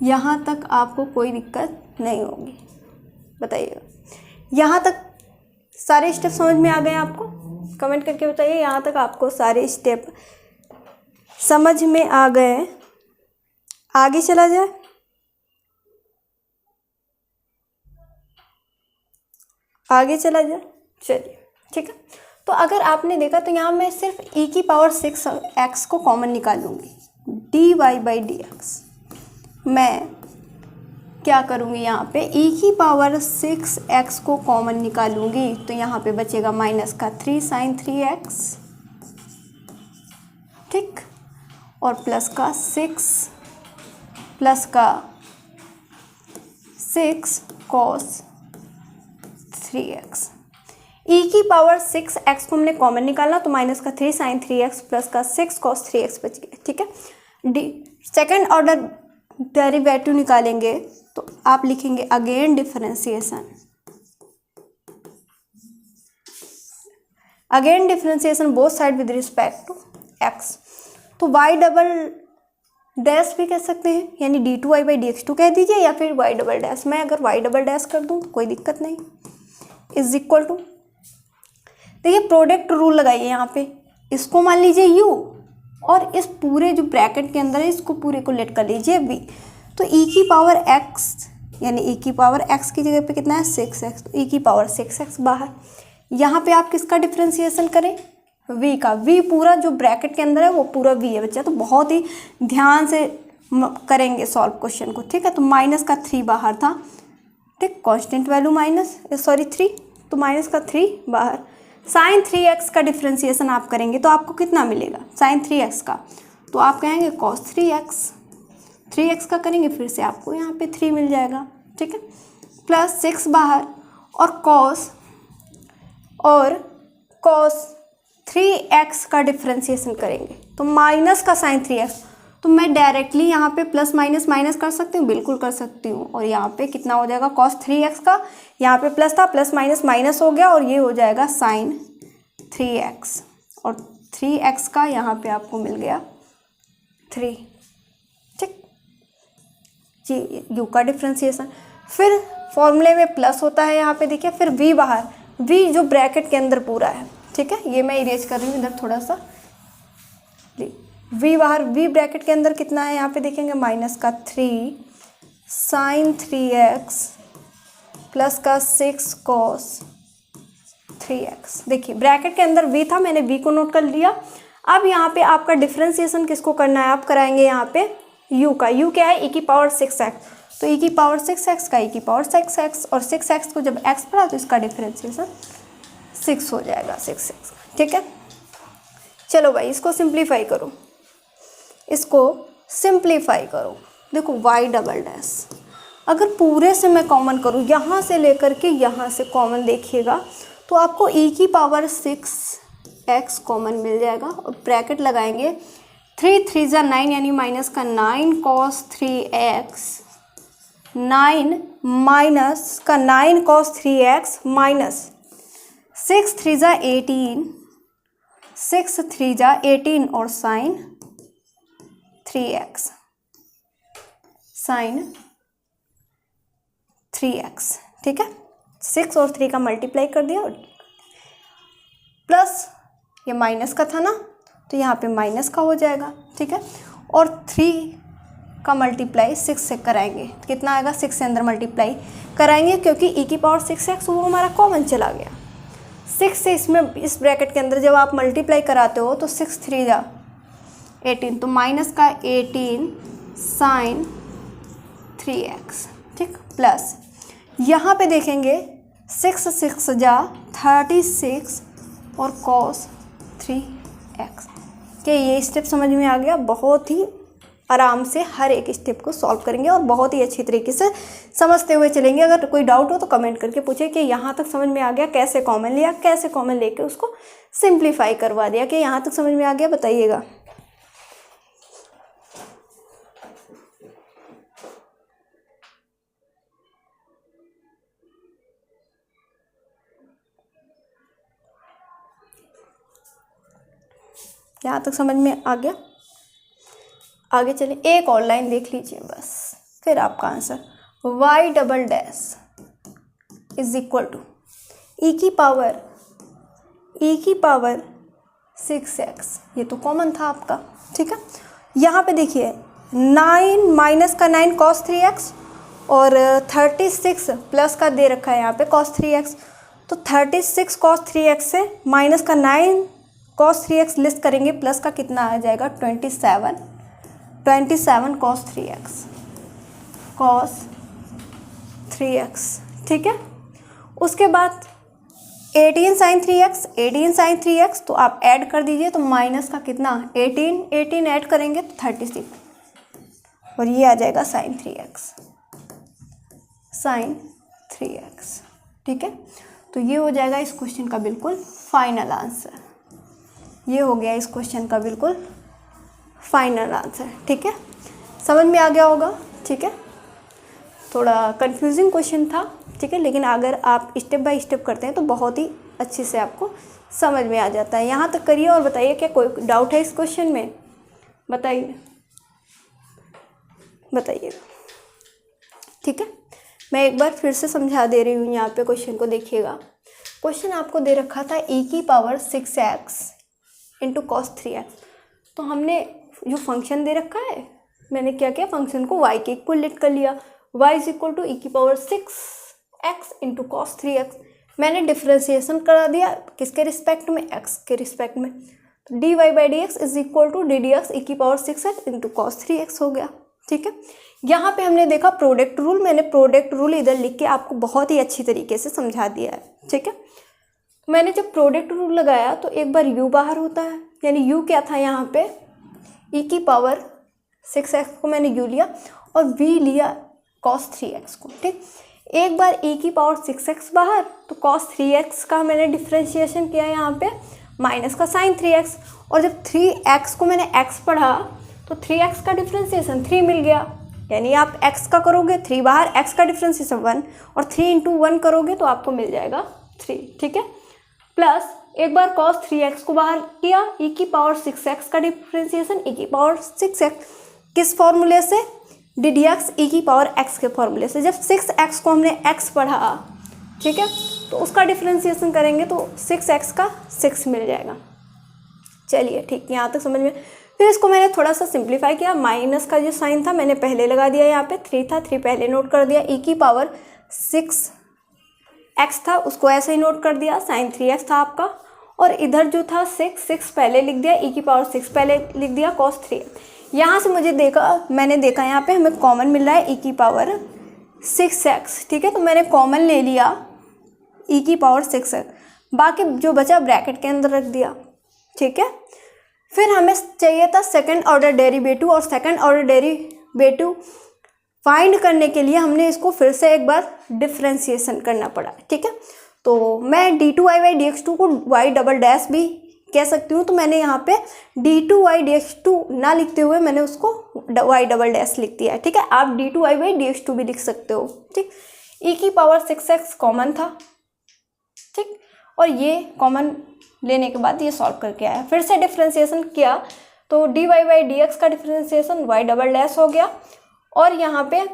यहाँ तक आपको कोई दिक्कत नहीं होगी। बताइएगा, यहाँ तक सारे स्टेप समझ में आ गए आपको? कमेंट करके बताइए यहाँ तक आपको सारे स्टेप समझ में आ गए। आगे चला जाए, आगे चला जाए, चलिए ठीक है। तो अगर आपने देखा तो यहाँ मैं सिर्फ e⁻6x को कॉमन निकालूंगी, dy/dx मैं क्या करूँगी, यहाँ पे e⁻6x को कॉमन निकालूंगी, तो यहाँ पे बचेगा माइनस का 3 साइन 3x, ठीक, और प्लस का 6 cos 3x। e⁻6x को हमने कॉमन निकालना, तो माइनस का 3 साइन 3x प्लस का 6 cos 3x बच गया। ठीक है, सेकेंड ऑर्डर डेरिवेटिव निकालेंगे तो आप लिखेंगे again differentiation both side with respect to x। तो y डबल डैश भी कह सकते हैं, यानी d2y/dx2 कह दीजिए, या फिर y डबल डैश। मैं अगर y डबल डैश कर दूँ तो कोई दिक्कत नहीं, इज इक्वल टू, देखिए प्रोडक्ट रूल लगाइए यहाँ पे, इसको मान लीजिए u और इस पूरे जो ब्रैकेट के अंदर है इसको पूरे को लेट कर लीजिए v। तो e⁻x यानी e⁻x की जगह पे कितना है 6x, तो e⁻6x बाहर। यहाँ पे आप किसका डिफ्रेंसिएशन करें, v का। v पूरा जो ब्रैकेट के अंदर है वो पूरा v है बच्चा, तो बहुत ही ध्यान से करेंगे सॉल्व क्वेश्चन को। ठीक है, तो माइनस का 3 बाहर था, ठीक, कांस्टेंट वैल्यू 3, तो माइनस का 3 बाहर। साइन 3x का डिफ्रेंसिएशन आप करेंगे तो आपको कितना मिलेगा साइन 3x का, तो आप कहेंगे cos 3x का करेंगे, फिर से आपको यहाँ पे 3 मिल जाएगा। ठीक है, प्लस 6 बाहर और cos 3x का डिफ्रेंसिएशन करेंगे तो माइनस का साइन 3x। तो मैं डायरेक्टली यहाँ पे प्लस माइनस माइनस कर सकती हूँ, बिल्कुल कर सकती हूँ, और यहाँ पे कितना हो जाएगा cos 3x का, यहाँ पे प्लस था, प्लस माइनस माइनस हो गया और ये हो जाएगा साइन 3x, और 3x का यहाँ पे आपको मिल गया 3। ठीक जी, u का डिफ्रेंसिएशन। फिर फॉर्मूले में प्लस होता है यहाँ पे देखिए, फिर v बाहर, v जो ब्रैकेट के अंदर पूरा है। ठीक है, ये मैं इरेज कर रही हूँ इधर थोड़ा सा, v बाहर, v ब्रैकेट के अंदर कितना है यहाँ पे देखेंगे माइनस का 3 साइन 3x प्लस का 6 cos 3x। देखिए ब्रैकेट के अंदर v था, मैंने v को नोट कर लिया। अब यहाँ पे आपका डिफ्रेंसिएशन किसको करना है, आप कराएंगे यहाँ पे u का। u क्या है e⁻6x, तो e⁻6x का e⁻6x, और 6x को जब x पढ़ा तो इसका डिफ्रेंसिएशन 6 हो जाएगा 6x। ठीक है, चलो भाई इसको सिंप्लीफाई करो, देखो y डबल डैश अगर पूरे से मैं कॉमन करूँ, यहाँ से लेकर के यहाँ से कॉमन देखिएगा तो आपको e⁻6x कॉमन मिल जाएगा, और ब्रैकेट लगाएंगे 3 3 9 यानी माइनस का 9 cos 3x, 9 माइनस का 9 cos 3x माइनस 6 3 18, 6 3 18 और साइन 3x, साइन 3x। ठीक है, 6 और 3 का मल्टीप्लाई कर दिया, प्लस ये माइनस का था ना तो यहाँ पे माइनस का हो जाएगा। ठीक है, और 3 का मल्टीप्लाई 6 से कराएंगे, कितना आएगा 6 से अंदर मल्टीप्लाई कराएंगे, क्योंकि e⁻6x वो हमारा कॉमन चला गया। 6 से इसमें इस ब्रैकेट के अंदर जब आप मल्टीप्लाई कराते हो तो 6 3 18, तो माइनस का 18 साइन 3x। ठीक, प्लस यहाँ पे देखेंगे 6 6 36 और cos 3 एक्स। क्या ये स्टेप समझ में आ गया? बहुत ही आराम से हर एक स्टेप को सॉल्व करेंगे और बहुत ही अच्छी तरीके से समझते हुए चलेंगे। अगर कोई डाउट हो तो कमेंट करके पूछे कि यहाँ तक समझ में आ गया, कैसे कॉमन लिया, कैसे कॉमन लेके उसको सिंप्लीफाई करवा दिया, कि यहाँ तक समझ में आ गया, बताइएगा। यहाँ तक समझ में आ गया? आगे चलिए, एक और लाइन देख लीजिए बस, फिर आपका answer. y double dash is equal to e की पावर 6x, ये तो कॉमन था आपका, ठीक है। यहाँ पे देखिए 9 माइनस का 9 cos 3x और 36 प्लस का दे रखा है यहाँ पे cos 3x, तो 36 cos 3x से माइनस का 9 cos 3x लेस करेंगे, प्लस का कितना आ जाएगा 27 cos 3x, ठीक है। उसके बाद 18 sin 3x, तो आप ऐड कर दीजिए, तो माइनस का कितना 18 ऐड करेंगे तो 36, और ये आ जाएगा sin 3x, ठीक है। तो ये हो जाएगा इस क्वेश्चन का बिल्कुल फाइनल आंसर, ये हो गया इस क्वेश्चन का बिल्कुल फाइनल आंसर, ठीक है। समझ में आ गया होगा, ठीक है। थोड़ा कंफ्यूजिंग क्वेश्चन था, ठीक है, लेकिन अगर आप स्टेप बाय स्टेप करते हैं तो बहुत ही अच्छे से आपको समझ में आ जाता है। यहाँ तक करिए और बताइए क्या कोई डाउट है इस क्वेश्चन में, बताइए, ठीक है। मैं एक बार फिर से समझा दे रही हूँ, यहाँ पे क्वेश्चन को देखिएगा। क्वेश्चन आपको दे रखा था e की power 6x into cos 3x, तो हमने जो फंक्शन दे रखा है, मैंने क्या किया, फंक्शन को y के इक्वल लेट कर लिया, y is equal to e की power 6x into cos 3x। मैंने डिफ्रेंसिएशन करा दिया, किसके रिस्पेक्ट में, x के रिस्पेक्ट में, तो dy by d x is equal to d d x e की power 6x into cos 3x हो गया, ठीक है। यहाँ पे हमने देखा प्रोडक्ट रूल, मैंने प्रोडक्ट रूल इधर लिख के आपको बहुत ही अच्छी तरीके से समझा दिया है, ठीक है। मैंने जब प्रोडक्ट रूल लगाया तो एक बार u बाहर होता है, यानी u क्या था यहाँ पे, e की पावर 6x को मैंने u लिया और v लिया cos 3x को, ठीक। एक बार e की पावर 6x बाहर, तो cos 3x का मैंने डिफ्रेंशिएशन किया यहाँ पे, माइनस का sin 3x, और जब 3x को मैंने x पढ़ा तो 3x का डिफ्रेंशिएशन 3 मिल गया, यानी आप x का करोगे 3 बाहर, x का डिफ्रेंशिएशन 1, और 3 इंटू 1 करोगे तो आपको मिल जाएगा 3, ठीक है। प्लस एक बार cos 3x को बाहर किया, e की पावर 6x का डिफ्रेंशिएशन, e की पावर 6x किस फॉर्मूले से, डी डी एक्स ई की पावर x के फॉर्मूले से। जब 6x को हमने x पढ़ा, ठीक है, तो उसका डिफ्रेंशिएशन करेंगे तो 6x का 6 मिल जाएगा। चलिए ठीक, यहाँ तक समझ में। फिर इसको मैंने थोड़ा सा सिंप्लीफाई किया, माइनस का जो साइन था मैंने पहले लगा दिया, यहाँ पे 3 था, 3 पहले नोट कर दिया, e की पावर 6x था उसको ऐसे ही नोट कर दिया, sin 3x था आपका, और इधर जो था 6 पहले लिख दिया, e की पावर 6 पहले लिख दिया, cos 3। यहाँ से मैंने देखा यहाँ पे हमें कॉमन मिल रहा है e की पावर 6x, ठीक है, तो मैंने कॉमन ले लिया e की पावर 6x, बाकी जो बचा ब्रैकेट के अंदर रख दिया, ठीक है। फिर हमें चाहिए था सेकंड ऑर्डर डेरिवेटिव, और सेकंड ऑर्डर डेरिवेटिव फाइंड करने के लिए हमने इसको फिर से एक बार डिफ्रेंशिएशन करना पड़ा, ठीक है। तो मैं d2y/dx2 को y डबल डैश भी कह सकती हूँ, तो मैंने यहाँ पे d2y/dx2 ना लिखते हुए मैंने उसको y डबल डैश लिख दिया है, ठीक है। आप d2y/dx2 भी लिख सकते हो, ठीक। e की पावर 6x कॉमन था, ठीक, और ये कॉमन लेने के बाद ये सॉल्व करके आया। फिर से डिफ्रेंशिएशन किया तो dy/dx का डिफ्रेंशिएशन y डबल डैश हो गया, और यहाँ पे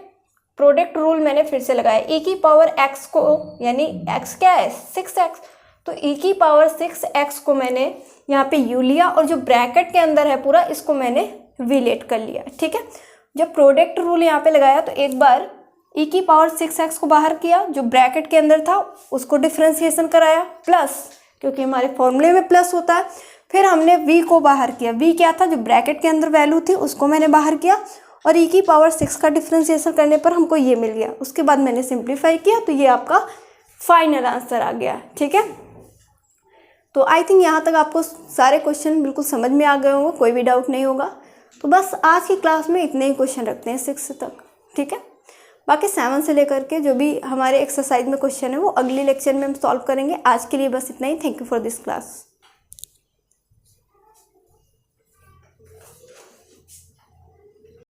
प्रोडक्ट रूल मैंने फिर से लगाया, e की पावर x को, यानी x क्या है 6x, तो e की पावर 6x को मैंने यहाँ पे u लिया, और जो ब्रैकेट के अंदर है पूरा इसको मैंने v लेट कर लिया, ठीक है। जब प्रोडक्ट रूल यहाँ पे लगाया तो एक बार e की पावर 6x को बाहर किया, जो ब्रैकेट के अंदर था उसको डिफ्रेंशिएशन कराया, प्लस क्योंकि हमारे फॉर्मूले में प्लस होता है, फिर हमने v को बाहर किया, v क्या था जो ब्रैकेट के अंदर वैल्यू थी उसको मैंने बाहर किया, और e की पावर 6 का डिफ्रेंशिएशन करने पर हमको ये मिल गया। उसके बाद मैंने सिंप्लीफाई किया तो ये आपका फाइनल आंसर आ गया, ठीक है। तो आई थिंक यहाँ तक आपको सारे क्वेश्चन बिल्कुल समझ में आ गए होंगे, कोई भी डाउट नहीं होगा। तो बस आज की क्लास में इतने ही क्वेश्चन रखते हैं 6 तक, ठीक है। बाकी 7 से लेकर के जो भी हमारे एक्सरसाइज में क्वेश्चन है वो अगली लेक्चर में हम सॉल्व करेंगे। आज के लिए बस इतना ही। Thank you for this class.